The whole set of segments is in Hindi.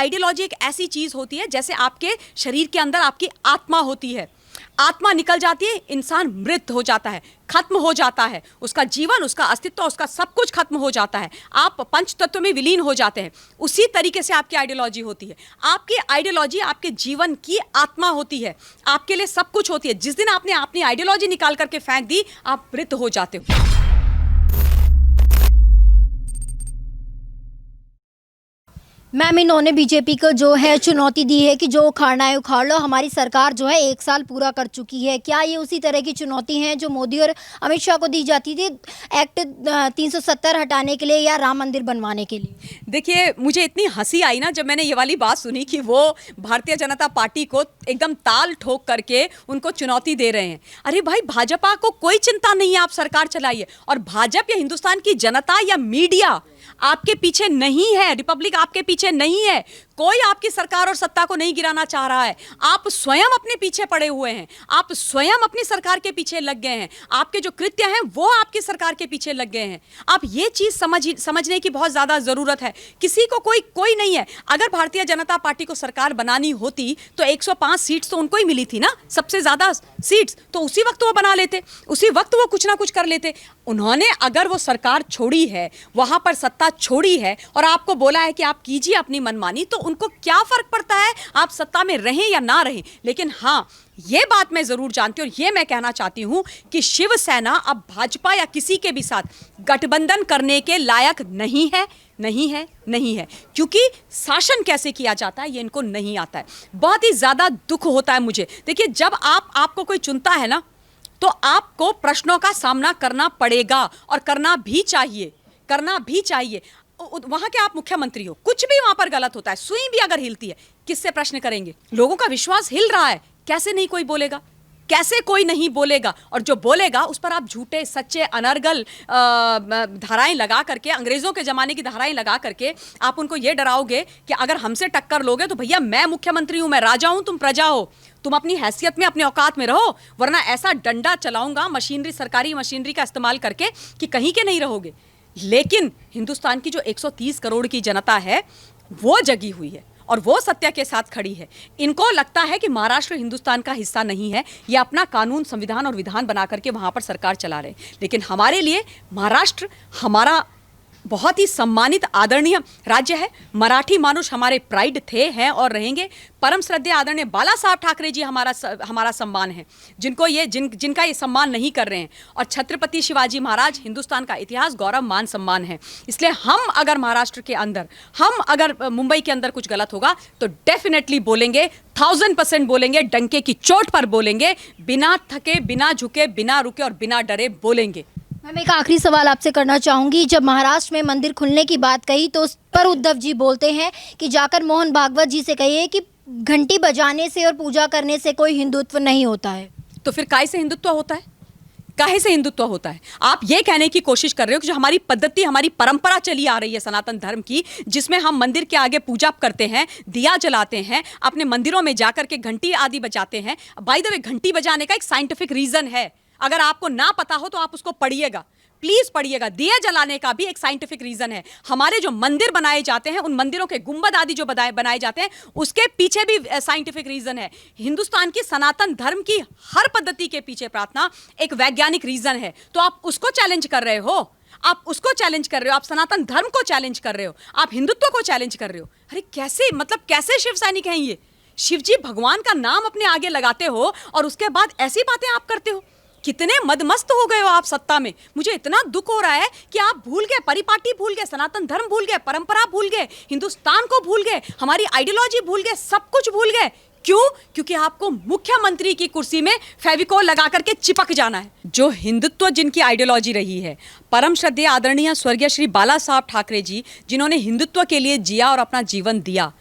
आइडियोलॉजी एक ऐसी चीज होती है जैसे आपके शरीर के अंदर आपकी आत्मा होती है। आत्मा निकल जाती है, इंसान मृत हो जाता है, खत्म हो जाता है, उसका जीवन, उसका अस्तित्व, उसका सब कुछ खत्म हो जाता है। आप पंच तत्व में विलीन हो जाते हैं। उसी तरीके से आपकी आइडियोलॉजी होती है। आपकी आइडियोलॉजी आपके जीवन की आत्मा होती है, आपके लिए सब कुछ होती है। जिस दिन आपने अपनी आइडियोलॉजी निकाल करके फेंक दी, आप मृत हो जाते हो। मैम, इन्होंने बीजेपी को जो है चुनौती दी है कि जो उखाड़ना है उखाड़ लो। हमारी सरकार जो है 1 साल पूरा कर चुकी है। क्या ये उसी तरह की चुनौती है जो मोदी और अमित शाह को दी जाती थी एक्ट 370 हटाने के लिए या राम मंदिर बनवाने के लिए? देखिए, मुझे इतनी हंसी आई ना जब मैंने ये वाली बात सुनी कि वो भारतीय जनता पार्टी को एकदम ताल ठोक करके उनको चुनौती दे रहे हैं। अरे भाई, भाजपा को कोई चिंता नहीं है, आप सरकार चलाइए। और भाजपा या हिंदुस्तान की जनता या मीडिया आपके पीछे नहीं है, रिपब्लिक आपके पीछे नहीं है। कोई आपकी सरकार और सत्ता को नहीं गिराना चाह रहा है। आप स्वयं अपने पीछे पड़े हुए हैं, आप स्वयं अपनी सरकार के पीछे लग गए हैं। आपके जो कृत्य हैं वो आपकी सरकार के पीछे लग गए हैं। आप ये चीज समझने की बहुत ज्यादा जरूरत है। किसी को कोई नहीं है। अगर भारतीय जनता पार्टी को सरकार बनानी होती तो 105 सीट्स तो उनको ही मिली थी ना, सबसे ज्यादा सीट्स, तो उसी वक्त वो बना लेते, उसी वक्त वो कुछ ना कुछ कर लेते। उन्होंने अगर वो सरकार छोड़ी है, वहां पर सत्ता छोड़ी है और आपको बोला है कि आप कीजिए अपनी मनमानी, तो उनको क्या फर्क पड़ता है आप सत्ता में रहें या ना रहें। लेकिन हाँ, ये बात मैं जरूर जानती हूं और ये मैं कहना चाहती हूं कि शिवसेना अब भाजपा या किसी के भी साथ गठबंधन करने के लायक नहीं है, क्योंकि शासन कैसे किया जाता है ये इनको नहीं आता है। बहुत ही ज्यादा दुख होता है मुझे। देखिए, जब आपको कोई चुनता है ना, तो आपको प्रश्नों का सामना करना पड़ेगा और करना भी चाहिए। वहां के आप मुख्यमंत्री हो, कुछ भी वहां पर गलत होता है, सुई भी अगर हिलती है, किससे प्रश्न करेंगे? लोगों का विश्वास हिल रहा है, कैसे कोई नहीं बोलेगा? और जो बोलेगा उस पर आप झूठे सच्चे अनर्गल धाराएं लगा करके, अंग्रेजों के जमाने की धाराएं लगा करके आप उनको ये डराओगे कि अगर हमसे टक्कर लोगे तो भैया मैं मुख्यमंत्री हूं, मैं राजा हूं, तुम प्रजा हो, तुम अपनी हैसियत में अपने औकात में रहो, वरना ऐसा डंडा चलाऊंगा मशीनरी, सरकारी मशीनरी का इस्तेमाल करके कि कहीं के नहीं रहोगे। लेकिन हिंदुस्तान की जो 130 करोड़ की जनता है वो जगी हुई है और वो सत्य के साथ खड़ी है। इनको लगता है कि महाराष्ट्र हिंदुस्तान का हिस्सा नहीं है, ये अपना कानून, संविधान और विधान बना करके वहां पर सरकार चला रहे हैं। लेकिन हमारे लिए महाराष्ट्र हमारा बहुत ही सम्मानित आदरणीय राज्य है। मराठी मानुष हमारे प्राइड थे, हैं और रहेंगे। परम श्रद्धेय आदरणीय बाला साहब ठाकरे जी हमारा सम्मान है, जिनका ये सम्मान नहीं कर रहे हैं। और छत्रपति शिवाजी महाराज हिंदुस्तान का इतिहास, गौरव, मान, सम्मान है। इसलिए हम अगर महाराष्ट्र के अंदर, हम अगर मुंबई के अंदर कुछ गलत होगा तो डेफिनेटली बोलेंगे, 1000% बोलेंगे, डंके की चोट पर बोलेंगे, बिना थके, बिना झुके, बिना रुके और बिना डरे बोलेंगे। मैम, एक आखिरी सवाल आपसे करना चाहूँगी। जब महाराष्ट्र में मंदिर खुलने की बात कही तो उस पर उद्धव जी बोलते हैं कि जाकर मोहन भागवत जी से कहिए कि घंटी बजाने से और पूजा करने से कोई हिंदुत्व नहीं होता है। तो फिर काहे से हिंदुत्व होता है? काहे से हिंदुत्व होता है? आप ये कहने की कोशिश कर रहे हो कि जो हमारी पद्धति, हमारी परंपरा चली आ रही है सनातन धर्म की, जिसमें हम मंदिर के आगे पूजा करते हैं, दिया जलाते हैं, अपने मंदिरों में जाकर के घंटी आदि बजाते हैं। बाय द वे, घंटी बजाने का एक साइंटिफिक रीजन है। अगर आपको ना पता हो तो आप उसको पढ़िएगा, प्लीज पढ़िएगा। दिया जलाने का भी एक साइंटिफिक रीजन है। हमारे जो मंदिर बनाए जाते हैं, उन मंदिरों के गुंबद आदि जो बनाए जाते हैं, उसके पीछे भी साइंटिफिक रीजन है। हिंदुस्तान की सनातन धर्म की हर पद्धति के पीछे प्रार्थना एक वैज्ञानिक रीजन है। तो आप उसको चैलेंज कर रहे हो, आप सनातन धर्म को चैलेंज कर रहे हो, आप हिंदुत्व को चैलेंज कर रहे हो। अरे कैसे शिव सैनिक हैं ये? शिवजी भगवान का नाम अपने आगे लगाते हो और उसके बाद ऐसी बातें आप करते हो। कितने मदमस्त हो गए हो आप सत्ता में। मुझे इतना दुख हो रहा है कि आप भूल गए, परिपाटी भूल गए, सनातन धर्म भूल गए, परंपरा भूल गए, हिंदुस्तान को भूल गए, हमारी आइडियोलॉजी भूल गए, सब कुछ भूल गए। क्यों? क्योंकि आपको मुख्यमंत्री की कुर्सी में फेविकोल लगा करके चिपक जाना है। जो हिंदुत्व जिनकी आइडियोलॉजी रही है, परम श्रद्धेय आदरणीय स्वर्गीय श्री बाला साहब ठाकरे जी, जिन्होंने हिंदुत्व के लिए जिया और अपना जीवन दिया,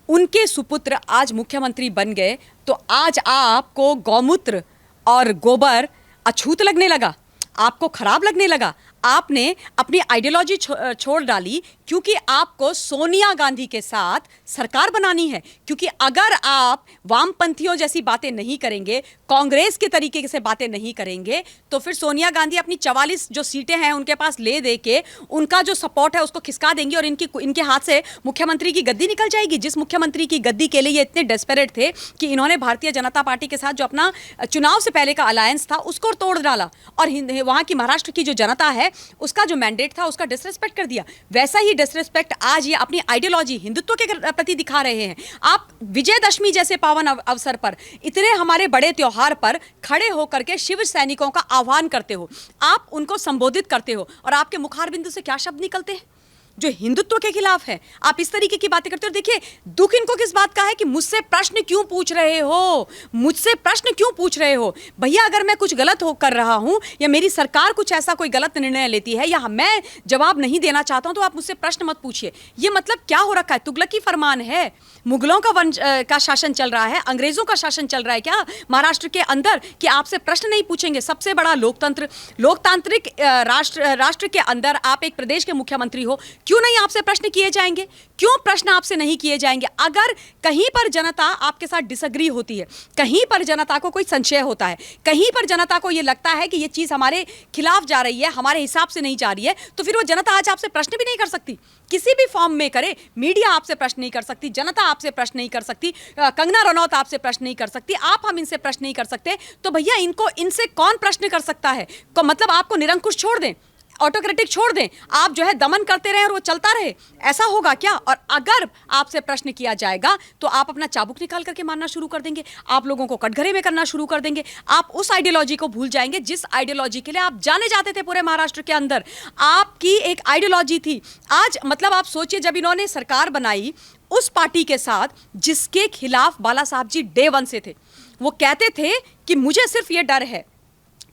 उनके सुपुत्र आज मुख्यमंत्री बन गए। तो आज आपको गौमूत्र और गोबर अछूत लगने लगा, आपको खराब लगने लगा, आपने अपनी आइडियोलॉजी छोड़ डाली क्योंकि आपको सोनिया गांधी के साथ सरकार बनानी है। क्योंकि अगर आप वामपंथियों जैसी बातें नहीं करेंगे, कांग्रेस के तरीके से बातें नहीं करेंगे, तो फिर सोनिया गांधी अपनी 44 जो सीटें हैं उनके पास ले दे के उनका जो सपोर्ट है उसको खिसका देंगी और इनके हाथ से मुख्यमंत्री की गद्दी निकल जाएगी। जिस मुख्यमंत्री की गद्दी के लिए ये इतने डेस्परेट थे कि इन्होंने भारतीय जनता पार्टी के साथ जो अपना चुनाव से पहले का अलायंस था उसको तोड़ डाला और वहां की महाराष्ट्र की जो जनता है उसका जो मैंडेट था उसका डिसरेस्पेक्ट कर दिया। वैसा ही डिसरेस्पेक्ट आज ये अपनी आइडियोलॉजी हिंदुत्व के प्रति दिखा रहे हैं। आप विजयदशमी जैसे पावन अवसर पर इतने हमारे बड़े त्योहार पर खड़े होकर के शिव सैनिकों का आह्वान करते हो, आप उनको संबोधित करते हो और आपके मुखार बिंदु से क्या शब्द निकलते हैं जो हिंदुत्व के खिलाफ है। आप इस तरीके की बातें करते हो। देखिए, दुख इनको किस बात का है कि मुझसे प्रश्न क्यों पूछ रहे हो, मुझसे प्रश्न क्यों पूछ रहे हो। भैया, अगर मैं कुछ गलत कर रहा हूं या मेरी सरकार कुछ ऐसा कोई गलत निर्णय लेती है या मैं जवाब नहीं देना चाहता हूं तो आप मुझसे प्रश्न मत पूछिए। ये मतलब क्या हो रखा है? तुगलकी फरमान है? मुगलों का वंश का शासन चल रहा है? अंग्रेजों का शासन चल रहा है क्या महाराष्ट्र के अंदर कि आपसे प्रश्न नहीं पूछेंगे? सबसे बड़ा लोकतांत्रिक राष्ट्र के अंदर आप एक प्रदेश के मुख्यमंत्री हो, क्यों नहीं आपसे प्रश्न किए जाएंगे? क्यों प्रश्न आपसे नहीं किए जाएंगे? अगर कहीं पर जनता आपके साथ डिसएग्री होती है, कहीं पर जनता को कोई संशय होता है, कहीं पर जनता को यह लगता है कि यह चीज हमारे खिलाफ जा रही है, हमारे हिसाब से नहीं जा रही है, तो फिर वो जनता आज आपसे प्रश्न भी नहीं कर सकती। किसी भी फॉर्म में करे, मीडिया आपसे प्रश्न नहीं कर सकती, जनता आपसे प्रश्न नहीं कर सकती, कंगना रनौत आपसे प्रश्न नहीं कर सकती, आप हम इनसे प्रश्न नहीं कर सकते। तो भैया, इनसे कौन प्रश्न कर सकता है? मतलब आपको निरंकुश छोड़ दें, ऑटोक्रेटिक छोड़ दें, आप जो है दमन करते रहे और वो चलता रहे, ऐसा होगा क्या? और अगर आपसे प्रश्न किया जाएगा तो आप अपना चाबुक निकाल करके मारना शुरू कर देंगे, आप लोगों को कटघरे में करना शुरू कर देंगे, आप उस आइडियोलॉजी को भूल जाएंगे जिस आइडियोलॉजी के लिए आप जाने जाते थे। पूरे महाराष्ट्र के अंदर आपकी एक आइडियोलॉजी थी। आज मतलब आप सोचिए, जब इन्होंने सरकार बनाई उस पार्टी के साथ जिसके खिलाफ बाला साहब जी डे वन से थे, वो कहते थे कि मुझे सिर्फ ये डर है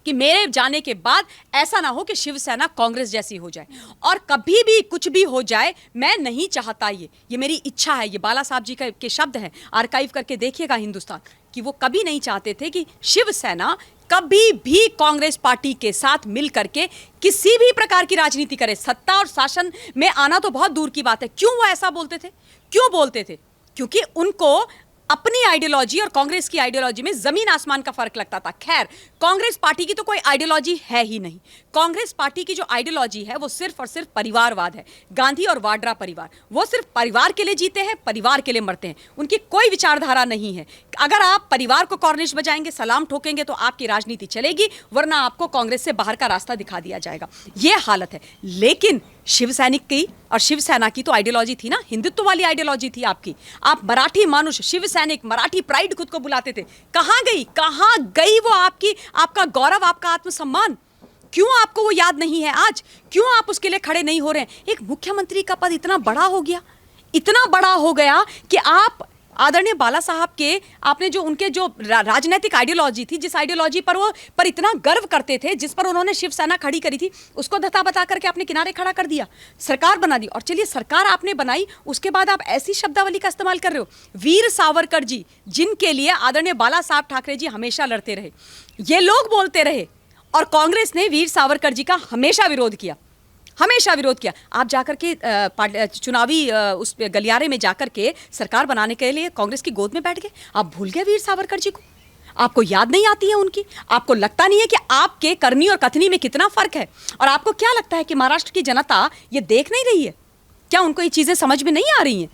कि मेरे जाने के बाद ऐसा ना हो कि शिवसेना कांग्रेस जैसी हो जाए, और कभी भी कुछ भी हो जाए मैं नहीं चाहता, ये मेरी इच्छा है। ये बाला साहब जी के शब्द हैं, आर्काइव करके देखिएगा हिंदुस्तान, कि वो कभी नहीं चाहते थे कि शिवसेना कभी भी कांग्रेस पार्टी के साथ मिल करके किसी भी प्रकार की राजनीति करे। सत्ता और शासन में आना तो बहुत दूर की बात है। क्यों वो ऐसा बोलते थे? क्यों बोलते थे? क्योंकि उनको अपनी आइडियोलॉजी और कांग्रेस की आइडियोलॉजी में जमीन आसमान का फर्क लगता था। खैर, कांग्रेस पार्टी की तो कोई आइडियोलॉजी है ही नहीं। कांग्रेस पार्टी की जो आइडियोलॉजी है वो सिर्फ और सिर्फ परिवारवाद है। गांधी और वाड्रा परिवार, वो सिर्फ परिवार के लिए जीते हैं, परिवार के लिए मरते हैं, उनकी कोई विचारधारा नहीं है। अगर आप परिवार को कॉर्निश बजाएंगे, सलाम ठोकेंगे तो आपकी राजनीति चलेगी, वरना आपको कांग्रेस से बाहर का रास्ता दिखा दिया जाएगा। ये हालत है। लेकिन शिवसैनिक की और शिवसेना की तो आइडियोलॉजी थी ना, हिंदुत्व वाली आइडियोलॉजी थी आपकी। आप मराठी मानुष, शिवसैनिक, मराठी प्राइड खुद को बुलाते थे। कहां गई वो आपका गौरव, आपका आत्मसम्मान? क्यों आपको वो याद नहीं है आज? क्यों आप उसके लिए खड़े नहीं हो रहे हैं? एक मुख्यमंत्री का पद इतना बड़ा हो गया, इतना बड़ा हो गया कि आप आदरणीय बाला साहब के, आपने जो उनके जो राजनीतिक आइडियोलॉजी थी, जिस आइडियोलॉजी पर इतना गर्व करते थे, जिस पर उन्होंने शिवसेना खड़ी करी थी, उसको धता बता करके आपने किनारे खड़ा कर दिया, सरकार बना दी। और चलिए, सरकार आपने बनाई, उसके बाद आप ऐसी शब्दावली का इस्तेमाल कर रहे हो। वीर सावरकर जी, जिनके लिए आदरणीय बाला साहब ठाकरे जी हमेशा लड़ते रहे, ये लोग बोलते रहे, और कांग्रेस ने वीर सावरकर जी का हमेशा विरोध किया, हमेशा विरोध किया। आप जाकर के चुनावी उस गलियारे में जाकर के सरकार बनाने के लिए कांग्रेस की गोद में बैठ गए। आप भूल गए वीर सावरकर जी को? आपको याद नहीं आती है उनकी? आपको लगता नहीं है कि आपके करनी और कथनी में कितना फर्क है? और आपको क्या लगता है कि महाराष्ट्र की जनता ये देख नहीं रही है क्या? उनको ये चीजें समझ में नहीं आ रही हैं?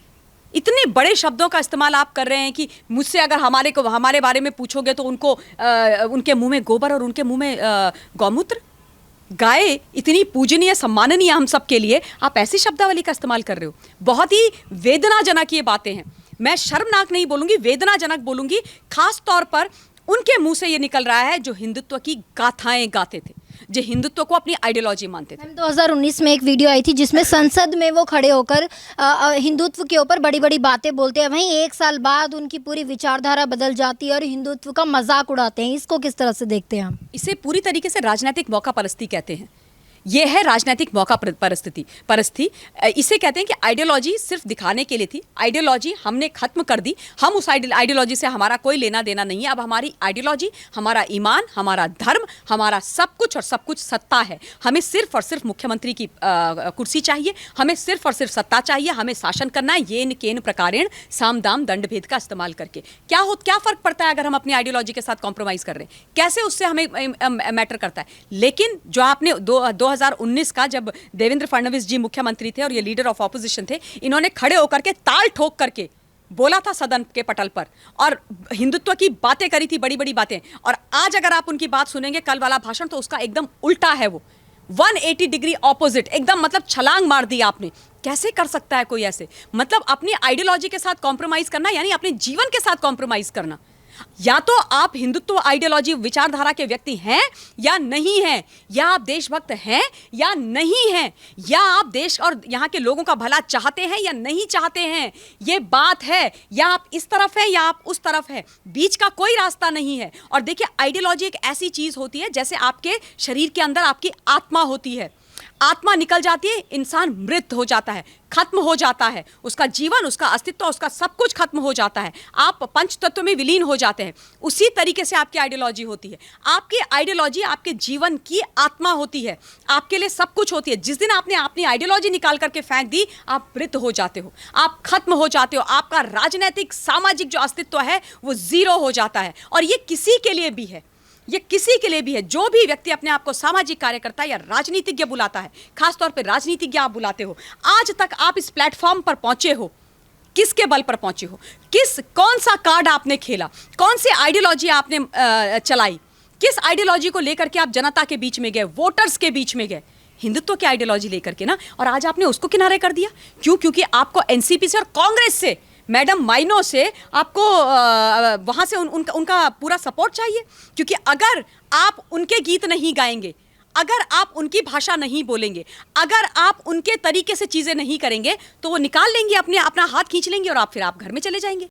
इतने बड़े शब्दों का इस्तेमाल आप कर रहे हैं कि मुझसे अगर हमारे बारे में पूछोगे तो उनके मुंह में गोबर और उनके मुंह में गौमूत्र। गाय इतनी पूजनीय, सम्माननीय हम सब के लिए, आप ऐसी शब्दावली का इस्तेमाल कर रहे हो। बहुत ही वेदनाजनक ये बातें हैं। मैं शर्मनाक नहीं बोलूंगी, वेदनाजनक बोलूंगी। खास तौर पर उनके मुंह से ये निकल रहा है जो हिंदुत्व की गाथाएं गाते थे, जो हिंदुत्व को अपनी आइडियोलॉजी मानते थे। 2019 में एक वीडियो आई थी जिसमें संसद में वो खड़े होकर हिंदुत्व के ऊपर बड़ी बड़ी बातें बोलते हैं, वहीं एक साल बाद उनकी पूरी विचारधारा बदल जाती है और हिंदुत्व का मजाक उड़ाते हैं। इसको किस तरह से देखते हैं हम? इसे पूरी तरीके से राजनीतिक मौका परस्ती कहते हैं। ये है राजनीतिक मौका परिस्थिति इसे कहते हैं कि आइडियोलॉजी सिर्फ दिखाने के लिए थी। आइडियोलॉजी हमने खत्म कर दी। हम उस आइडियोलॉजी से हमारा कोई लेना देना नहीं है। अब हमारी आइडियोलॉजी, हमारा ईमान, हमारा धर्म, हमारा सब कुछ और सब कुछ सत्ता है। हमें सिर्फ और सिर्फ मुख्यमंत्री की कुर्सी चाहिए, हमें सिर्फ और सिर्फ सत्ता चाहिए, हमें शासन करना है येन केन प्रकारेण साम दाम दंड भेद का इस्तेमाल करके। क्या फर्क पड़ता है अगर हम अपनी आइडियोलॉजी के साथ कॉम्प्रोमाइज कर रहे हैं? कैसे उससे हमें मैटर करता है? लेकिन जो आपने 2019 का, जब देवेंद्र फडणवीस जी मुख्यमंत्री थे और ये लीडर ऑफ ऑपोजिशन थे, इन्होंने खड़े होकर के ताल ठोक करके बोला था सदन के पटल पर और हिंदुत्व की बातें करी थी, बड़ी बड़ी बातें। और आज अगर आप उनकी बात सुनेंगे, कल वाला भाषण, तो उसका एकदम उल्टा है। वो 180 डिग्री ऑपोजिट, एकदम मतलब छलांग मार दी आपने। कैसे कर सकता है कोई ऐसे? मतलब अपनी आइडियोलॉजी के साथ कॉम्प्रोमाइज करना यानी अपने जीवन के साथ कॉम्प्रोमाइज करना। या तो आप हिंदुत्व आइडियोलॉजी विचारधारा के व्यक्ति हैं या नहीं हैं, या आप देशभक्त हैं या नहीं हैं, या आप देश और यहां के लोगों का भला चाहते हैं या नहीं चाहते हैं। ये बात है, या आप इस तरफ है या आप उस तरफ है, बीच का कोई रास्ता नहीं है। और देखिए, आइडियोलॉजी एक ऐसी चीज होती है जैसे आपके शरीर के अंदर आपकी आत्मा होती है। आत्मा निकल जाती है, इंसान मृत हो जाता है, खत्म हो जाता है, उसका जीवन, उसका अस्तित्व, उसका सब कुछ खत्म हो जाता है। आप पंच तत्व में विलीन हो जाते हैं। उसी तरीके से आपकी आइडियोलॉजी होती है। आपकी आइडियोलॉजी आपके जीवन की आत्मा होती है, आपके लिए सब कुछ होती है। जिस दिन आपने अपनी आइडियोलॉजी निकाल करके फेंक दी, आप मृत हो जाते हो, आप खत्म हो जाते हो। आपका राजनीतिक सामाजिक जो अस्तित्व है वो जीरो हो जाता है। और ये किसी के लिए भी है, ये किसी के लिए भी है। जो भी व्यक्ति अपने आप को सामाजिक कार्यकर्ता या राजनीतिज्ञ बुलाता है, खासतौर पे राजनीतिज्ञ आप बुलाते हो, आज तक आप इस प्लेटफॉर्म पर पहुंचे हो, किसके बल पर पहुंचे हो? कौन सा कार्ड आपने खेला? कौन सी आइडियोलॉजी आपने चलाई? किस आइडियोलॉजी को लेकर के आप जनता के बीच में गए, वोटर्स के बीच में गए? हिंदुत्व की आइडियोलॉजी लेकर के ना। और आज आपने उसको किनारे कर दिया। क्यों? क्योंकि आपको एनसीपी से और कांग्रेस से, मैडम माइनो से, आपको वहां से उनका पूरा सपोर्ट चाहिए। क्योंकि अगर आप उनके गीत नहीं गाएंगे, अगर आप उनकी भाषा नहीं बोलेंगे, अगर आप उनके तरीके से चीजें नहीं करेंगे, तो वो निकाल लेंगे, अपना हाथ खींच लेंगे और आप घर में चले जाएंगे।